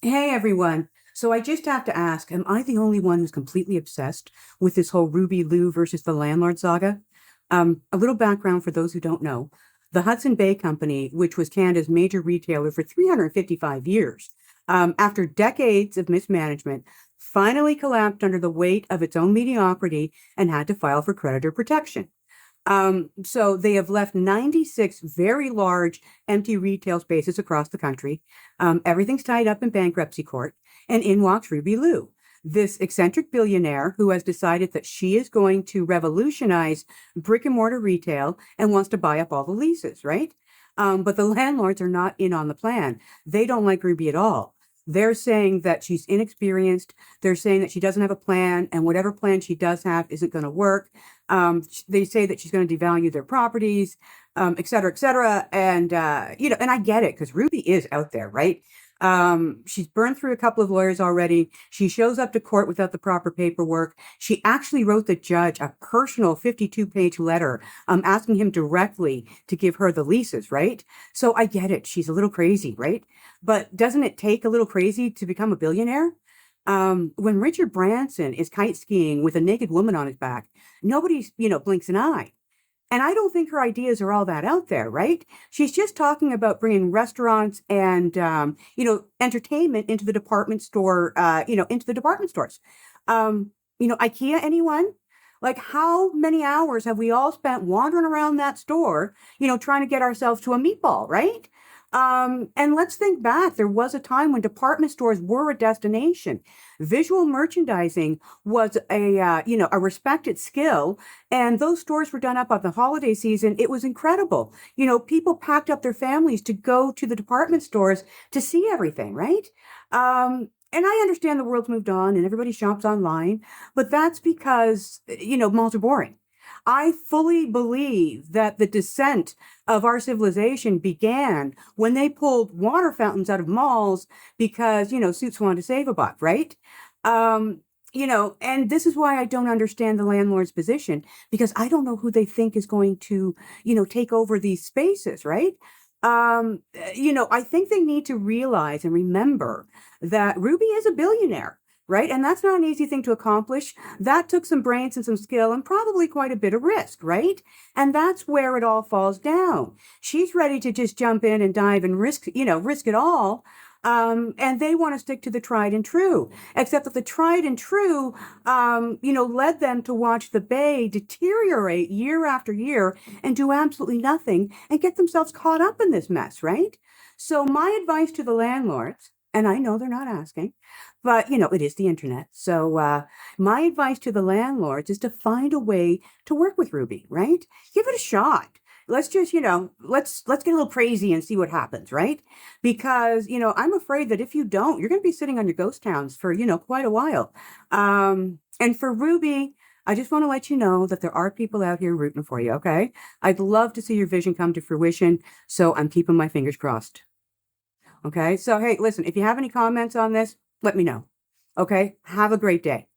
Hey everyone. So I just have to ask, am I the only one who's completely obsessed with this whole Ruby Lou versus the landlord saga? A little background for those who don't know. The Hudson Bay Company, which was Canada's major retailer for 355 years, after decades of mismanagement, finally collapsed under the weight of its own mediocrity and had to file for creditor protection. So they have left 96 very large empty retail spaces across the country. Everything's tied up in bankruptcy court, and in walks Ruby Lou, this eccentric billionaire who has decided that she is going to revolutionize brick and mortar retail and wants to buy up all the leases, right? But the landlords are not in on the plan. They don't like Ruby at all. They're saying that she's inexperienced. They're saying that she doesn't have a plan, and whatever plan she does have isn't going to work. They say that she's going to devalue their properties, et cetera, et cetera. And, and I get it because Ruby is out there, right? She's burned through a couple of lawyers already. She shows up to court without the proper paperwork. She actually wrote the judge a personal 52-page letter, asking him directly to give her the leases, right? So I get it. She's a little crazy, right? But doesn't it take a little crazy to become a billionaire? When Richard Branson is kite skiing with a naked woman on his back, nobody, blinks an eye. And I don't think her ideas are all that out there, right? She's just talking about bringing restaurants and, entertainment into the department store, into the department stores. IKEA, anyone? Like, how many hours have we all spent wandering around that store, trying to get ourselves to a meatball, right? And let's think back. There was a time when department stores were a destination. Visual merchandising was a respected skill, and those stores were done up on the holiday season. It was incredible. People packed up their families to go to the department stores to see everything, right? And I understand the world's moved on and everybody shops online, but that's because, malls are boring. I fully believe that the descent of our civilization began when they pulled water fountains out of malls because, suits wanted to save a buck, right? And this is why I don't understand the landlord's position because I don't know who they think is going to, take over these spaces, right? I think they need to realize and remember that Ruby is a billionaire, right? And that's not an easy thing to accomplish. That took some brains and some skill and probably quite a bit of risk, right? And that's where it all falls down. She's ready to just jump in and dive and risk it all. And they want to stick to the tried and true, except that the tried and true, led them to watch the Bay deteriorate year after year and do absolutely nothing and get themselves caught up in this mess, right? So my advice to the landlords, and I know they're not asking, but it is the internet. So my advice to the landlords is to find a way to work with Ruby, right? Give it a shot. Let's just, let's get a little crazy and see what happens, right? Because, I'm afraid that if you don't, you're going to be sitting on your ghost towns for, quite a while. And for Ruby, I just want to let you know that there are people out here rooting for you, okay? I'd love to see your vision come to fruition, so I'm keeping my fingers crossed. Okay, so hey, listen, if you have any comments on this, let me know. Okay, have a great day.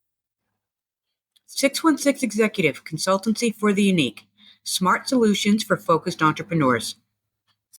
616 Executive Consultancy for the Unique. Smart solutions for focused entrepreneurs.